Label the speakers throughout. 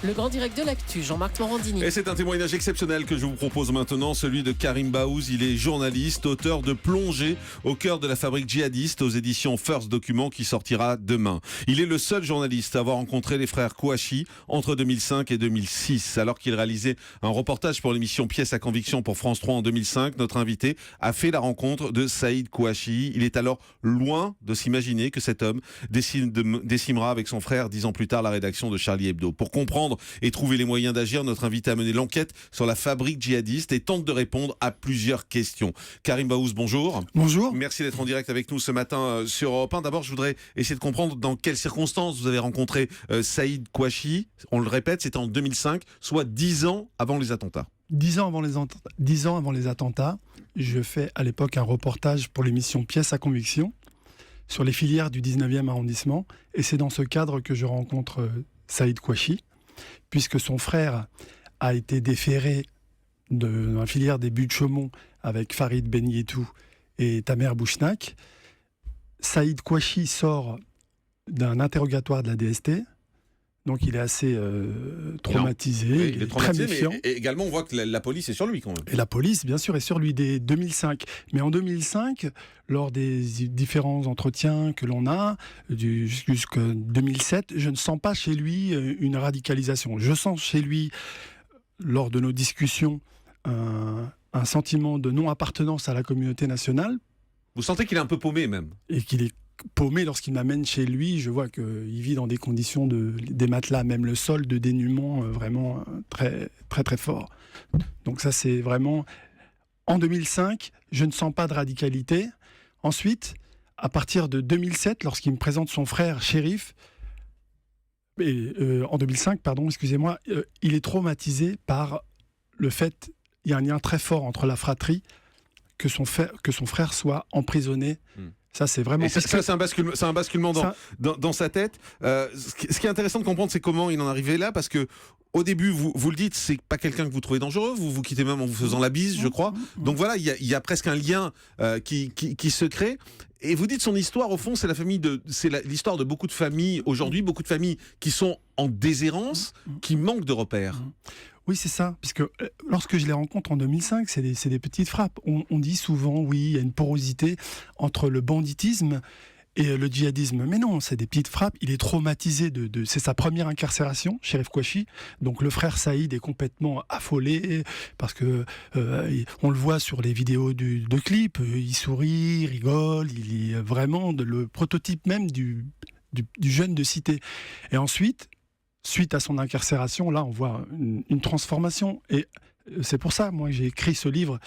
Speaker 1: Le grand direct de l'actu, Jean-Marc Morandini.
Speaker 2: Et c'est un témoignage exceptionnel que je vous propose maintenant, celui de Karim Baouz. Il est journaliste, auteur de Plongée au cœur de la fabrique djihadiste aux éditions First Document qui sortira demain. Il est le seul journaliste à avoir rencontré les frères Kouachi entre 2005 et 2006. Alors qu'il réalisait un reportage pour l'émission Pièce à conviction pour France 3 en 2005, notre invité a fait la rencontre de Saïd Kouachi. Il est alors loin de s'imaginer que cet homme décimera avec son frère 10 ans plus tard la rédaction de Charlie Hebdo. Pour comprendre et trouver les moyens d'agir, notre invité a mené l'enquête sur la fabrique djihadiste et tente de répondre à plusieurs questions. Karim Baouz, bonjour.
Speaker 3: Bonjour.
Speaker 2: Merci d'être en direct avec nous ce matin sur Europe 1. D'abord, je voudrais essayer de comprendre dans quelles circonstances vous avez rencontré Saïd Kouachi. On le répète, c'était en 2005, soit 10 ans avant les attentats.
Speaker 3: 10 ans avant les attentats, je fais à l'époque un reportage pour l'émission Pièce à conviction sur les filières du 19e arrondissement. Et c'est dans ce cadre que je rencontre Saïd Kouachi, puisque son frère a été déféré de la filière des Buttes-Chaumont avec Farid Benyetou et Tamer Bouchnak. Saïd Kouachi sort d'un interrogatoire de la DST. Donc il est assez traumatisé,
Speaker 2: oui, il est traumatisé,
Speaker 3: très méfiant.
Speaker 2: Mais également on voit que la police est sur lui quand même.
Speaker 3: Et la police, bien sûr, est sur lui dès 2005. Mais en 2005, lors des différents entretiens que l'on a, jusqu'en 2007, je ne sens pas chez lui une radicalisation. Je sens chez lui, lors de nos discussions, un sentiment de non-appartenance à la communauté nationale.
Speaker 2: Vous sentez qu'il est un peu paumé même.
Speaker 3: Et qu'il est paumé lorsqu'il m'amène chez lui. Je vois qu'il vit dans des conditions des matelas, même le sol de dénuement vraiment très très très fort. Donc ça c'est vraiment en 2005, je ne sens pas de radicalité. Ensuite, à partir de 2007, lorsqu'il me présente son frère Chérif, en 2005, excusez-moi, il est traumatisé par le fait, il y a un lien très fort entre la fratrie, que son frère soit emprisonné. Ça, c'est vraiment...
Speaker 2: Et ça, c'est un basculement dans sa tête. Ce qui est intéressant de comprendre, c'est comment il en est arrivé là, parce que au début, vous le dites, c'est pas quelqu'un que vous trouvez dangereux, vous quittez même en vous faisant la bise, je crois. Donc voilà, il y a presque un lien qui se crée. Et vous dites son histoire, au fond, c'est l'histoire de beaucoup de familles aujourd'hui, beaucoup de familles qui sont en déshérence, qui manquent de repères.
Speaker 3: Oui, c'est ça, puisque lorsque je les rencontre en 2005, c'est des petites frappes. On dit souvent, oui, il y a une porosité entre le banditisme et le djihadisme. Mais non, c'est des petites frappes. Il est traumatisé c'est sa première incarcération, Chérif Kouachi. Donc le frère Saïd est complètement affolé parce que on le voit sur les vidéos de clips. Il sourit, il rigole. Il est vraiment le prototype même du jeune de cité. Et ensuite, suite à son incarcération, là, on voit une transformation. Et c'est pour ça, moi, j'ai écrit ce livre.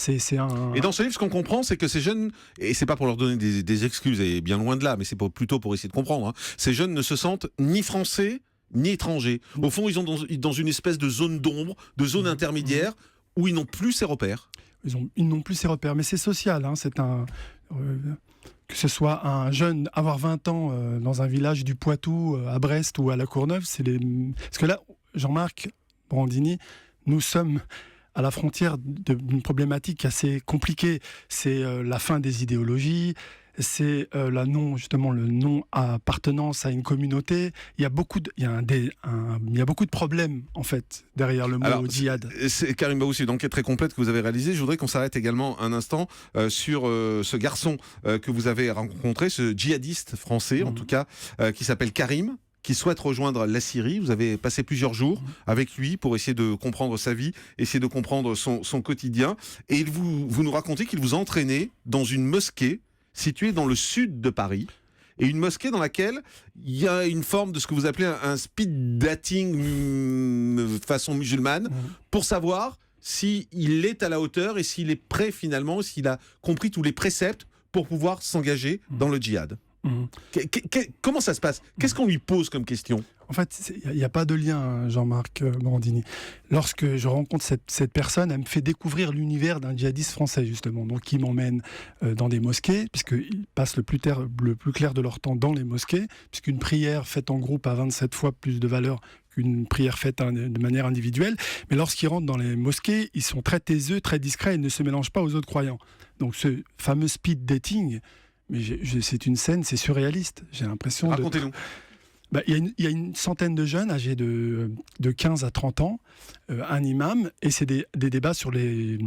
Speaker 3: Et
Speaker 2: dans ce livre, ce qu'on comprend, c'est que ces jeunes, et c'est pas pour leur donner des excuses, et bien loin de là, mais c'est plutôt pour essayer de comprendre, ces jeunes ne se sentent ni français, ni étrangers. Au fond, ils sont dans une espèce de zone d'ombre, de zone intermédiaire, où ils n'ont plus ces repères.
Speaker 3: Ils n'ont plus ces repères, mais c'est social. Que ce soit un jeune, avoir 20 ans dans un village du Poitou, à Brest ou à La Courneuve, parce que là, Jean-Marc Morandini, nous sommes à la frontière d'une problématique assez compliquée. C'est la fin des idéologies, c'est le non-appartenance à une communauté. Il y a beaucoup de problèmes, en fait, derrière le mot djihad.
Speaker 2: C'est Karim Baouz, c'est une enquête très complète que vous avez réalisée. Je voudrais qu'on s'arrête également un instant sur ce garçon que vous avez rencontré, ce djihadiste français, en tout cas, qui s'appelle Karim, qui souhaite rejoindre la Syrie. Vous avez passé plusieurs jours avec lui pour essayer de comprendre sa vie, essayer de comprendre son quotidien. Et vous nous racontez qu'il vous a entraîné dans une mosquée située dans le sud de Paris. Et une mosquée dans laquelle il y a une forme de ce que vous appelez un speed dating façon musulmane, pour savoir s'il est à la hauteur et s'il est prêt finalement, s'il a compris tous les préceptes pour pouvoir s'engager dans le djihad. Comment ça se passe? Qu'est-ce qu'on lui pose comme question?
Speaker 3: En fait, il n'y a pas de lien, Jean-Marc Morandini. Lorsque je rencontre cette personne, elle me fait découvrir l'univers d'un djihadiste français, justement. Donc, il m'emmène dans des mosquées, puisqu'ils passent le plus clair de leur temps dans les mosquées, puisqu'une prière faite en groupe a 27 fois plus de valeur qu'une prière faite de manière individuelle. Mais lorsqu'ils rentrent dans les mosquées, ils sont très taiseux, très discrets et ne se mélangent pas aux autres croyants. Donc, ce fameux speed dating, mais c'est une scène, c'est surréaliste. J'ai l'impression
Speaker 2: Racontez-nous.
Speaker 3: Il y a une centaine de jeunes âgés de 15 à 30 ans, un imam, et c'est des débats sur des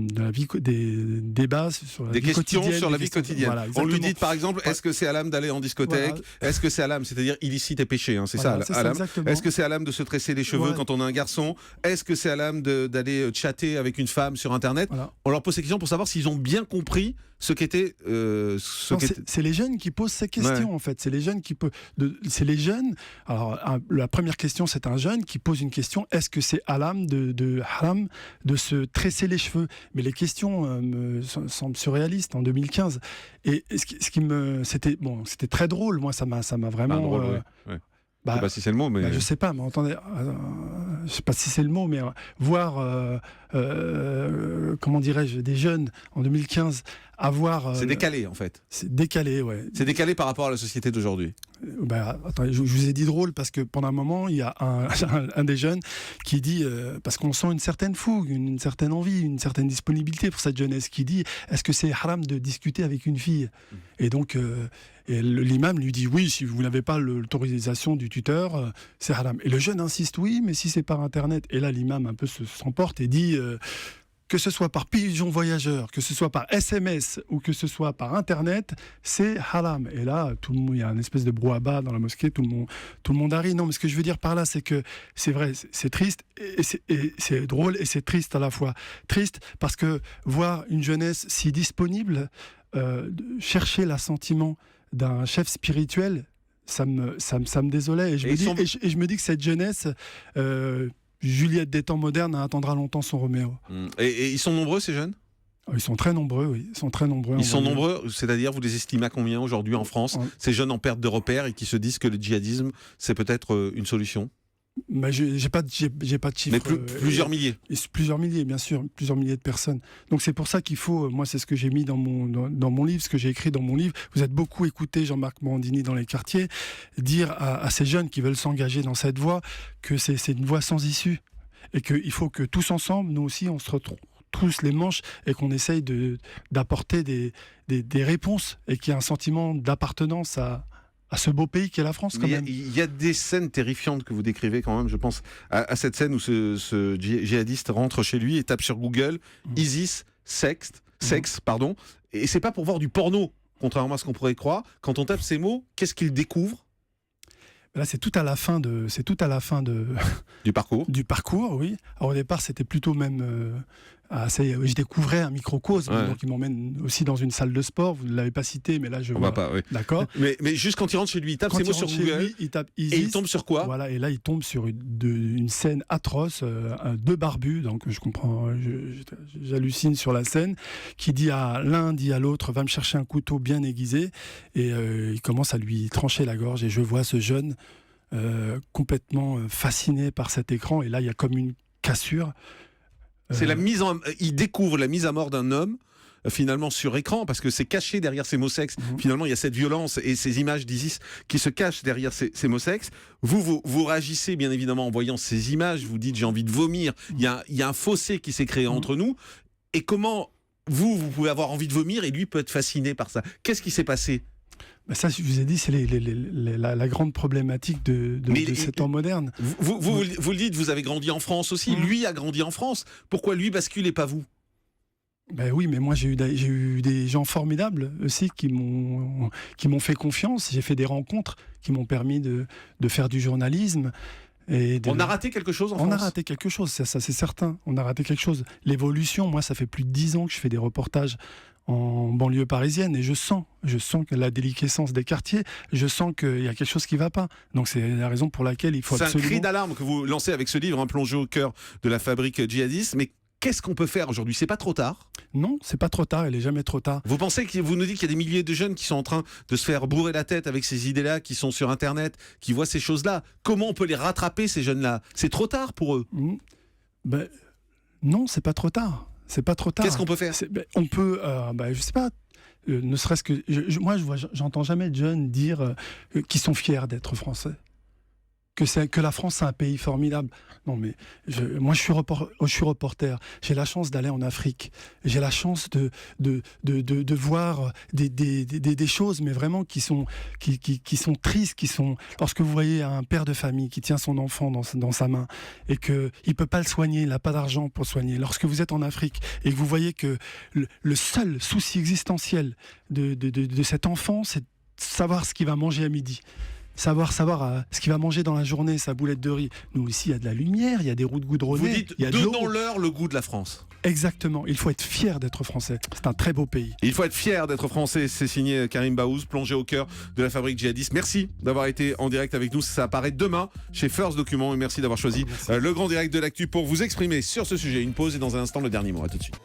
Speaker 2: questions sur la vie quotidienne.
Speaker 3: Voilà,
Speaker 2: on lui dit par exemple, est-ce que c'est haram d'aller en discothèque ?
Speaker 3: Voilà.
Speaker 2: Est-ce que c'est haram, c'est-à-dire illicite et péché, hein, c'est
Speaker 3: Voilà,
Speaker 2: ça,
Speaker 3: c'est
Speaker 2: haram.
Speaker 3: exactement.
Speaker 2: Est-ce que c'est haram de se tresser les cheveux
Speaker 3: Voilà.
Speaker 2: quand on a un garçon ? Est-ce que c'est haram d'aller chatter avec une femme sur Internet ?
Speaker 3: Voilà.
Speaker 2: On leur pose ces questions pour savoir s'ils ont bien compris ce qu'était...
Speaker 3: C'est les jeunes qui posent ces questions, en fait. C'est les jeunes qui c'est les jeunes. Alors, la première question, c'est un jeune qui pose une question. Est-ce que c'est haram de se tresser les cheveux ? Mais les questions me semblent surréalistes en 2015. Et c'était très drôle. Moi, ça m'a vraiment...
Speaker 2: drôle, oui. Je sais pas si c'est le mot, mais...
Speaker 3: je sais pas, mais attendez, je sais pas si c'est le mot, mais voir, comment dirais-je, des jeunes en 2015 avoir...
Speaker 2: c'est décalé, en fait.
Speaker 3: C'est décalé, ouais.
Speaker 2: C'est décalé par rapport à la société d'aujourd'hui.
Speaker 3: Attendez, je vous ai dit drôle parce que pendant un moment, il y a un des jeunes qui dit, parce qu'on sent une certaine fougue, une certaine envie, une certaine disponibilité pour cette jeunesse, qui dit, est-ce que c'est haram de discuter avec une fille ? Et donc... Et l'imam lui dit oui, si vous n'avez pas l'autorisation du tuteur, c'est haram. Et le jeune insiste oui, mais si c'est par Internet. Et là, l'imam un peu s'emporte et dit que ce soit par pigeon voyageur, que ce soit par SMS ou que ce soit par Internet, c'est haram. Et là, il y a une espèce de brouhaha dans la mosquée, tout le monde a ri. Non, mais ce que je veux dire par là, c'est que c'est vrai, c'est triste et c'est drôle et c'est triste à la fois. Triste parce que voir une jeunesse si disponible, chercher l'assentiment d'un chef spirituel, ça me désolait. Et je me dis que cette jeunesse, Juliette des temps modernes, attendra longtemps son Roméo.
Speaker 2: Et ils sont nombreux, ces jeunes ?
Speaker 3: Ils sont très nombreux, oui. Ils sont très nombreux.
Speaker 2: Ils sont nombreux, c'est-à-dire, vous les estimez à combien aujourd'hui en France, ces jeunes en perte de repères et qui se disent que le djihadisme, c'est peut-être une solution ?
Speaker 3: Mais j'ai pas de chiffres.
Speaker 2: Mais plusieurs milliers.
Speaker 3: Plusieurs milliers, bien sûr, plusieurs milliers de personnes. Donc c'est pour ça qu'il faut, moi c'est ce que j'ai mis dans mon livre, ce que j'ai écrit dans mon livre. Vous êtes beaucoup écouté Jean-Marc Morandini dans les quartiers, dire à ces jeunes qui veulent s'engager dans cette voie que c'est une voie sans issue. Et qu'il faut que tous ensemble, nous aussi, on se retrouve tous les manches et qu'on essaye d'apporter des réponses et qu'il y ait un sentiment d'appartenance à ce beau pays qu'est la France, quand même.
Speaker 2: Il y a des scènes terrifiantes que vous décrivez quand même. Je pense à cette scène où ce djihadiste rentre chez lui et tape sur Google ISIS, sexe, pardon. Et c'est pas pour voir du porno, contrairement à ce qu'on pourrait croire. Quand on tape ces mots, qu'est-ce qu'il découvre ?
Speaker 3: Là, c'est tout à la fin
Speaker 2: du parcours.
Speaker 3: Du parcours, oui. Alors, au départ, c'était plutôt même je découvrais un microcosme, donc il m'emmène aussi dans une salle de sport. Vous ne l'avez pas cité, mais là je vois.
Speaker 2: Pas, oui.
Speaker 3: D'accord.
Speaker 2: Mais juste quand il rentre chez lui, il tape ces mots sur Google.
Speaker 3: Il tape ISIS,
Speaker 2: et il tombe sur quoi ?
Speaker 3: Voilà, et là il tombe sur une scène atroce, deux barbus. Donc je comprends, j'hallucine sur la scène, qui dit à l'un, dit à l'autre, va me chercher un couteau bien aiguisé, et il commence à lui trancher la gorge. Et je vois ce jeune complètement fasciné par cet écran. Et là il y a comme une cassure.
Speaker 2: C'est il découvre la mise à mort d'un homme finalement sur écran, parce que c'est caché derrière ces mots sexes. Finalement, il y a cette violence et ces images d'ISIS qui se cachent derrière ces mots sexes. Vous réagissez bien évidemment en voyant ces images. Vous dites j'ai envie de vomir. Il y a un fossé qui s'est créé entre nous. Et comment vous pouvez avoir envie de vomir et lui peut être fasciné par ça ? Qu'est-ce qui s'est passé ?
Speaker 3: Ça, je vous ai dit, c'est la grande problématique de ces temps modernes.
Speaker 2: Vous le dites, vous avez grandi en France aussi. Lui a grandi en France. Pourquoi lui bascule et pas vous ?
Speaker 3: Oui, mais moi j'ai eu des gens formidables aussi qui m'ont fait confiance. J'ai fait des rencontres qui m'ont permis de faire du journalisme. On
Speaker 2: a raté quelque chose en France ?
Speaker 3: On a raté quelque chose, ça c'est certain. On a raté quelque chose. L'évolution, moi ça fait plus de 10 ans que je fais des reportages en banlieue parisienne et je sens que la déliquescence des quartiers, je sens qu'il y a quelque chose qui ne va pas. Donc c'est la raison pour laquelle il faut absolument...
Speaker 2: C'est un cri d'alarme que vous lancez avec ce livre, un plongé au cœur de la fabrique djihadiste, mais qu'est-ce qu'on peut faire aujourd'hui ? C'est pas trop tard ?
Speaker 3: Non, c'est pas trop tard, il n'est jamais trop tard.
Speaker 2: Vous nous dites qu'il y a des milliers de jeunes qui sont en train de se faire bourrer la tête avec ces idées-là, qui sont sur Internet, qui voient ces choses-là. Comment on peut les rattraper, ces jeunes-là ? C'est trop tard pour eux ?
Speaker 3: Non, c'est pas trop tard. C'est pas trop tard.
Speaker 2: Qu'est-ce qu'on peut faire ?
Speaker 3: On peut, je sais pas, ne serait-ce que... J'entends jamais de jeunes dire qu'ils sont fiers d'être français. que la France c'est un pays formidable. Non mais moi je suis reporter. J'ai la chance d'aller en Afrique. J'ai la chance de voir des choses, mais vraiment qui sont tristes, lorsque vous voyez un père de famille qui tient son enfant dans sa main et que il peut pas le soigner, il n'a pas d'argent pour le soigner. Lorsque vous êtes en Afrique et que vous voyez que le seul souci existentiel de cet enfant, c'est de savoir ce qu'il va manger à midi. Savoir ce qu'il va manger dans la journée, sa boulette de riz. Nous ici, il y a de la lumière, il y a des routes goudronnées.
Speaker 2: Vous dites,
Speaker 3: il y a de l'eau.
Speaker 2: donnons-leur le goût de la France.
Speaker 3: Exactement, il faut être fier d'être français. C'est un très beau pays.
Speaker 2: Il faut être fier d'être français. C'est signé Karim Baouz, plongé au cœur de la fabrique djihadiste. Merci d'avoir été en direct avec nous. Ça apparaît demain chez First Document. Et merci d'avoir choisi le grand direct de l'actu pour vous exprimer sur ce sujet. Une pause et dans un instant, le dernier mot. À tout de suite.